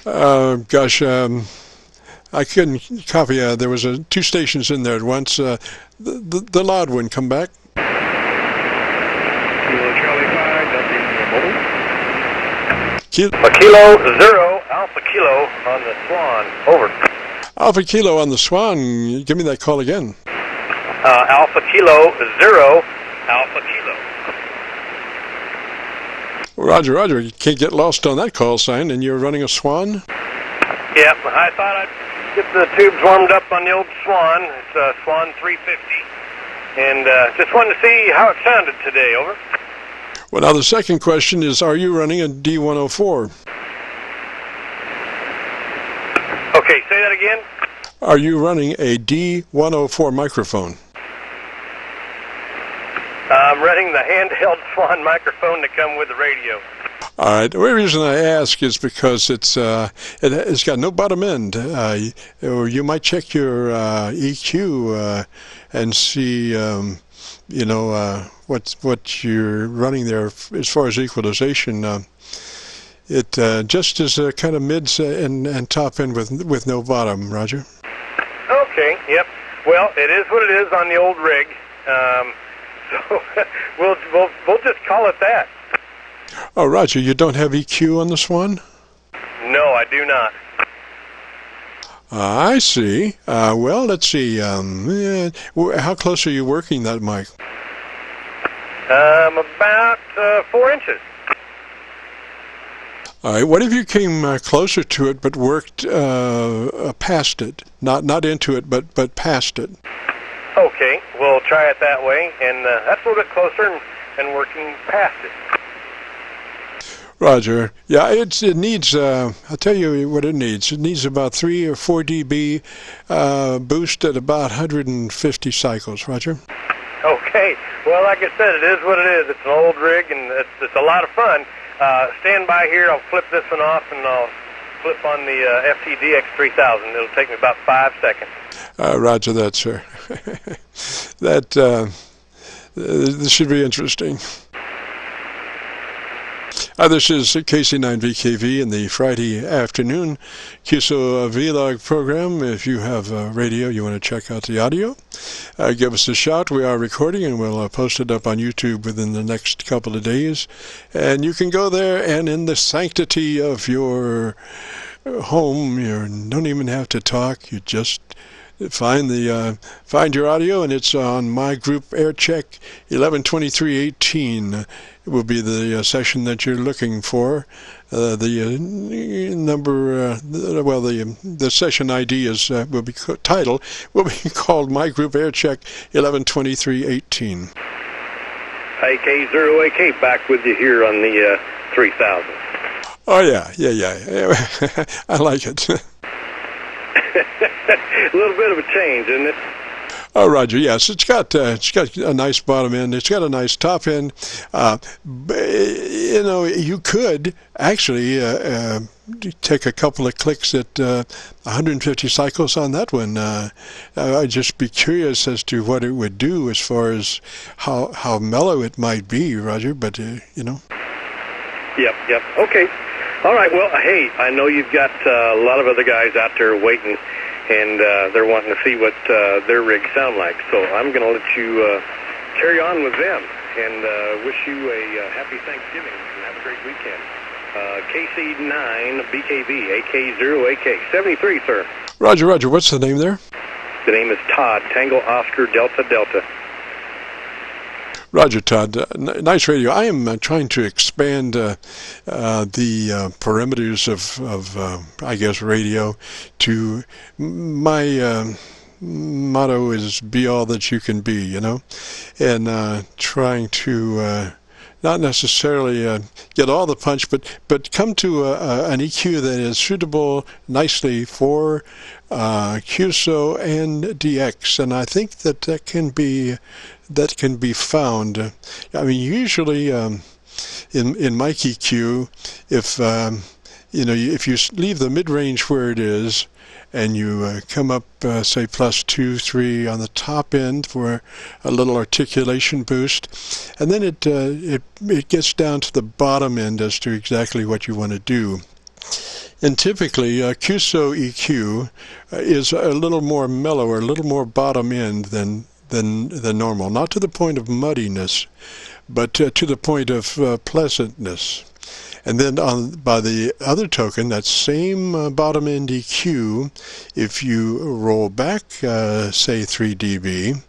Gosh, I couldn't copy. There was two stations in there at once. The loud one, come back. Kilo Charlie 5, W mobile. Kilo 0, Alpha Kilo on the Swan. Over. Alpha Kilo on the Swan. Give me that call again. Alpha Kilo 0, Alpha Kilo. Roger, Roger. You can't get lost on that call sign, and you're running a Swan? Yep, I thought I'd get the tubes warmed up on the old Swan. It's a Swan 350. And just wanted to see how it sounded today, over. Well, now the second question is, are you running a D104? Okay, say that again. Are you running a D104 microphone? I'm running the handheld Swan microphone to come with the radio. All right. The only reason I ask is because it's got no bottom end. Or you might check your EQ and see, what you're running there as far as equalization. It just is a kind of mids and top end with no bottom. Roger. Okay. Yep. Well, it is what it is on the old rig. So we'll just call it that. Oh, Roger, you don't have EQ on the Swan? No, I do not. I see. Well, let's see. How close are you working that mic? About 4 inches. All right. What if you came closer to it but worked past it? Not into it, but past it. Okay, we'll try it that way, and that's a little bit closer and working past it. Roger. Yeah, it needs, I'll tell you what it needs. It needs about 3 or 4 dB boost at about 150 cycles. Roger. Okay. Well, like I said, it is what it is. It's an old rig, and it's a lot of fun. Stand by here. I'll flip this one off, and I'll flip on the TODD-AK0AK. It'll take me about 5 seconds. Roger that, sir. This should be interesting. This is KC9VKV in the Friday afternoon Qso-Vlog program. If you have radio, you want to check out the audio, give us a shout. We are recording, and we'll post it up on YouTube within the next couple of days. And you can go there, and in the sanctity of your home, you don't even have to talk. You just find your audio, and it's on my group AirCheck 112318. It will be the session that you're looking for. The session ID will be called my group AirCheck 112318. AK0AK back with you here on the 3000. Oh yeah. I like it. A little bit of a change, isn't it? Oh, Roger. Yes, it's got a nice bottom end. It's got a nice top end. You could actually take a couple of clicks at 150 cycles on that one. I'd just be curious as to what it would do as far as how mellow it might be, Roger. But Yep. Okay. All right. Well, hey, I know you've got a lot of other guys out there waiting, and they're wanting to see what their rigs sound like. So I'm going to let you carry on with them, and wish you a happy Thanksgiving and have a great weekend. KC9VKV, AK0AK, 73, sir. Roger. What's the name there? The name is Todd, Tango Oscar Delta Delta. Roger, Todd. Nice radio. I am trying to expand the parameters of I guess, radio to my motto is be all that you can be, and trying to not necessarily get all the punch, but come to an EQ that is suitable nicely for Qso and DX, and I think that can be found. I mean, usually in mic EQ, if if you leave the mid-range where it is, and you come up, say, +2, 3 on the top end for a little articulation boost, and then it gets down to the bottom end as to exactly what you want to do. And typically, Qso EQ is a little more mellow or a little more bottom end than normal. Not to the point of muddiness, but to the point of pleasantness. And then by the other token, that same bottom end EQ, if you roll back, say 3 dB,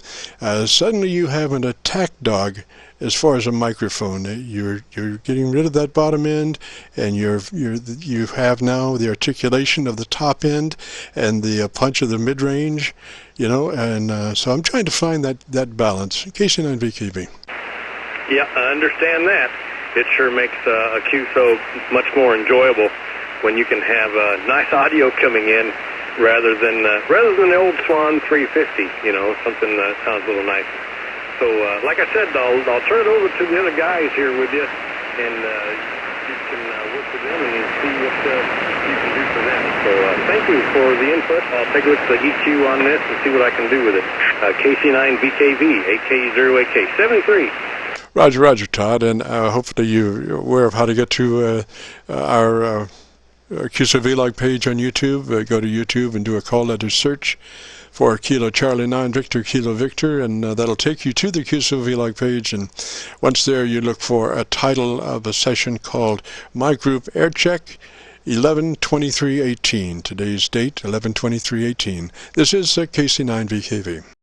suddenly you have an attack dog as far as a microphone. You're getting rid of that bottom end, and you have now the articulation of the top end and the punch of the mid range, you know. And so I'm trying to find that balance. KC9VKV. Yeah, I understand that. It sure makes a Qso much more enjoyable when you can have nice audio coming in rather than the old Swan 350. You know, something that sounds a little nice. So, like I said, I'll turn it over to the other guys here with you, and you can work with them and see what you can do for them. So, thank you for the input. I'll take a look at the EQ on this and see what I can do with it. KC9VKV, AK0AK, 73. Roger, Todd, and hopefully you're aware of how to get to our Qso-Vlog page on YouTube. Go to YouTube and do a call letter search for Kilo Charlie 9 Victor Kilo Victor, and that'll take you to the Qso-Vlog page. And once there, you look for a title of a session called My Group Air Check 11/23/18. Today's date 11/23/18. This is KC9VKV.